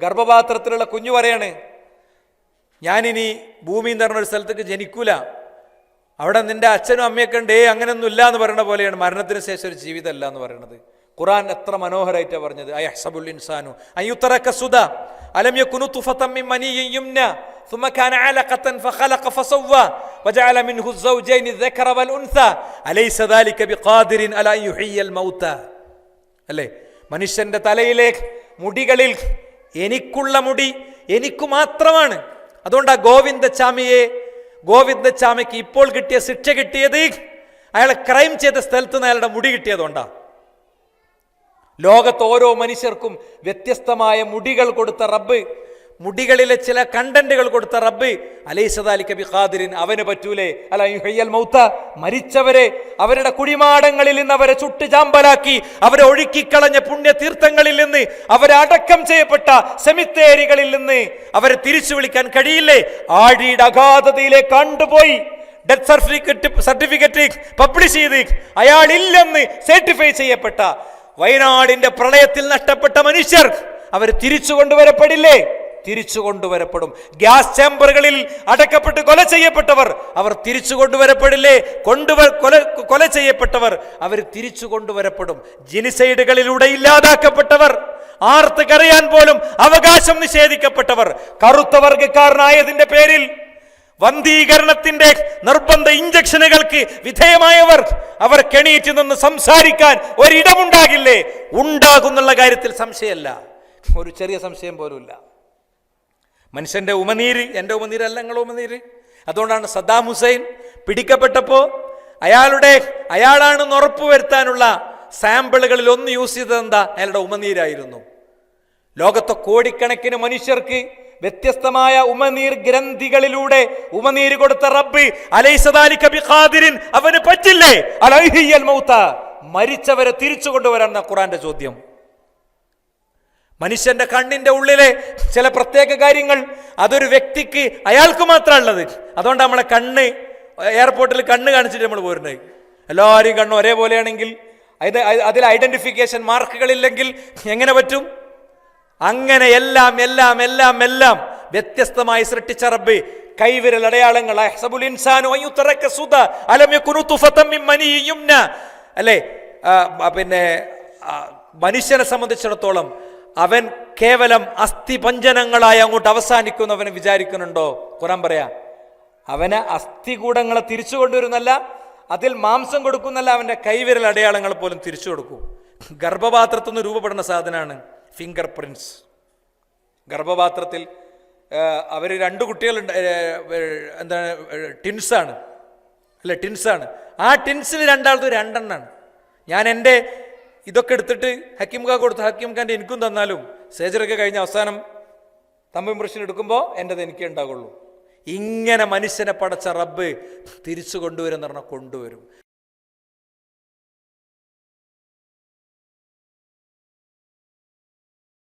ഗർഭപാത്രത്തിലുള്ള കുഞ്ഞു പറയാണ്, ഞാനിനി ഭൂമി എന്ന് പറഞ്ഞൊരു സ്ഥലത്തേക്ക് ജനിക്കൂല, അവിടെ നിന്റെ അച്ഛനും അമ്മയൊക്കെ ഉണ്ട്, അങ്ങനെയൊന്നും ഇല്ല എന്ന് പറയുന്ന പോലെയാണ് മരണത്തിന് ശേഷം ഒരു ജീവിതമല്ല എന്ന് പറയുന്നത്. ഖുർആൻ എത്ര മനോഹരമായിട്ടാണ് പറഞ്ഞത്. അയഹ്സബുൽ ഇൻസാനു അയ്യുതറക സുദാ അലം യകുനു തുഫതൻ മിൻ മനിയ്യിൻ യുംനാ ثم كان علقة فخلق فسوى وجعل منه الزوجين الذكر والأنثى أليس ذلك بقادر على أن يحيي الموتى. അല്ലേ, മനുഷ്യന്റെ തലയിലെ മുടികളിൽ എനിക്കുള്ള മുടി എനിക്ക് മാത്രമാണ്. അതുകൊണ്ടാ ഗോവിന്ദച്ചാമിക്ക് ഇപ്പോൾ കിട്ടിയ ശിക്ഷ കിട്ടിയത് അയാൾ ക്രൈം ചെയ്ത സ്ഥലത്ത് നിന്ന് അയാളുടെ മുടി കിട്ടിയതുകൊണ്ടാ. ലോകത്ത് ഓരോ മനുഷ്യർക്കും വ്യത്യസ്തമായ മുടികൾ കൊടുത്ത റബ്ബ്, മുടികളിലെ ചില കണ്ടന്റുകൾ കൊടുത്ത റബ്ബ്, അലൈസ ദാലിക ബിഖാദിരിൻ, അവന് പറ്റൂലേ അലാ യുഹ്യിൽ മൗത, മരിച്ചവരെ അവരുടെ കുടിമാടങ്ങളിൽ നിന്ന് അവരെ ചുട്ട് ചാമ്പലാക്കി അവരെ ഒഴുക്കിക്കളഞ്ഞ പുണ്യതീർത്ഥങ്ങളിൽ നിന്ന് അവരെ അടക്കം ചെയ്യപ്പെട്ട സെമിത്തേരികളിൽ നിന്ന് അവരെ തിരിച്ചു വിളിക്കാൻ കഴിയില്ലേ? ആഴിയുടെ അഗാധതയിലേക്ക് കണ്ടുപോയി ഡെത്ത് സർട്ടിഫിക്കറ്റ് പബ്ലിഷ് ചെയ്ത് അയാളില്ലെന്ന് സർട്ടിഫൈ ചെയ്യപ്പെട്ട വയനാടിന്റെ പ്രളയത്തിൽ നഷ്ടപ്പെട്ട മനുഷ്യർ അവർ തിരിച്ചു കൊണ്ടുവരപ്പെടില്ലേ? തിരിച്ചു കൊണ്ടുവരപ്പെടും. ഗ്യാസ് ചേമ്പറുകളിൽ അടക്കപ്പെട്ട് കൊല ചെയ്യപ്പെട്ടവർ അവർ തിരിച്ചു കൊണ്ടുവരപ്പെടില്ലേ? കൊല ചെയ്യപ്പെട്ടവർ അവർ തിരിച്ചു കൊണ്ടുവരപ്പെടും. ജിനിസൈഡുകളിലൂടെ ഇല്ലാതാക്കപ്പെട്ടവർ, ആർത്ത് കരയാൻ പോലും അവകാശം നിഷേധിക്കപ്പെട്ടവർ, കറുത്ത വർഗക്കാരനായതിന്റെ പേരിൽ വന്ധീകരണത്തിന്റെ നിർബന്ധ ഇഞ്ചക്ഷനുകൾക്ക് വിധേയമായവർ, അവർ കെണീറ്റ് നിന്ന് സംസാരിക്കാൻ ഒരിടമുണ്ടാകില്ലേ? ഉണ്ടാകുന്നുള്ള കാര്യത്തിൽ സംശയമല്ല, ഒരു ചെറിയ സംശയം പോലുമില്ല. മനുഷ്യന്റെ ഉമനീര് എൻ്റെ ഉമനീരല്ല നിങ്ങളുടെ ഉമനീര്. അതുകൊണ്ടാണ് സദ്ദാം ഹുസൈൻ പിടിക്കപ്പെട്ടപ്പോൾ അയാളാണെന്ന് ഉറപ്പുവരുത്താനുള്ള സാമ്പിളുകളിൽ ഒന്ന് യൂസ് ചെയ്തത് എന്താ? അയാളുടെ ഉമനീരായിരുന്നു. ലോകത്തെ കോടിക്കണക്കിന് മനുഷ്യർക്ക് വ്യത്യസ്തമായ ഉമനീർ ഗ്രന്ഥികളിലൂടെ ഉമനീര് കൊടുത്ത റബ്ബ് അലൈസ ദാലിക ബിഖാദിരിൻ, അവന് പറ്റില്ലേ അലാ യുഹ്യിൽ മൗത, മരിച്ചവരെ തിരിച്ചു കൊണ്ടുവരാൻ ഖുർആന്റെ ചോദ്യം. മനുഷ്യന്റെ കണ്ണിന്റെ ഉള്ളിലെ ചില പ്രത്യേക കാര്യങ്ങൾ അതൊരു വ്യക്തിക്ക് അയാൾക്ക് മാത്രമുള്ളത്. അതുകൊണ്ട് നമ്മളെ കണ്ണ് എയർപോർട്ടിൽ കണ്ണ് കാണിച്ചിട്ട് നമ്മൾ പോരുന്നത്. എല്ലാവരും കണ്ണും ഒരേപോലെയാണെങ്കിൽ അതിൽ ഐഡന്റിഫിക്കേഷൻ മാർക്കുകളില്ലെങ്കിൽ എങ്ങനെ പറ്റും? അങ്ങനെ എല്ലാം എല്ലാം എല്ലാം എല്ലാം വ്യത്യസ്തമായി സൃഷ്ടിച്ച റബ്ബ് കൈവിരൽ അടയാളങ്ങൾ, അഹ്സബുൽ ഇൻസാനു അയ്യുതറക സുദാ അലം യകുനു തുഫതൻ മിൻ മനിയ്യിൻ യുംനാ, അല്ലേ? പിന്നെ മനുഷ്യനെ സംബന്ധിച്ചിടത്തോളം അവൻ കേവലം അസ്ഥിപഞ്ജനങ്ങളായി അങ്ങോട്ട് അവസാനിക്കുന്നവനെ വിചാരിക്കുന്നുണ്ടോ? ഖുർആൻ പറയാ അവനെ അസ്ഥികൂടങ്ങളെ തിരിച്ചു കൊണ്ടുവരുന്നല്ല, അതിൽ മാംസം കൊടുക്കുന്നല്ല, അവന്റെ കൈവിരൽ അടയാളങ്ങൾ പോലും തിരിച്ചു കൊടുക്കും. ഗർഭപാത്രത്തിൽ നിന്ന് രൂപപ്പെടുന്ന സാധനമാണ് ഫിംഗർ പ്രിന്റ്സ്. ഗർഭപാത്രത്തിൽ അവർ 2 കുട്ടികളുണ്ട്, എന്താണ് ടിൻസാണ്, അല്ലെ? ടിൻസാണ്. ആ ടിൻസിന് രണ്ടാളത് 2 എണ്ണാണ്. ഞാൻ എൻ്റെ ഇതൊക്കെ എടുത്തിട്ട് ഹക്കീം ഖാൻ കൊടുത്ത് ഹക്കീം ഖാൻ്റെ എനിക്കും തന്നാലും സർജറിയൊക്കെ കഴിഞ്ഞ അവസാനം തമ്പ് ഇംപ്രഷൻ എടുക്കുമ്പോൾ എൻ്റെത് എനിക്കേ ഉണ്ടാകുള്ളൂ. ഇങ്ങനെ മനുഷ്യനെ പടച്ച റബ്ബ് തിരിച്ചു കൊണ്ടുവരുന്ന പറഞ്ഞാൽ കൊണ്ടുവരും.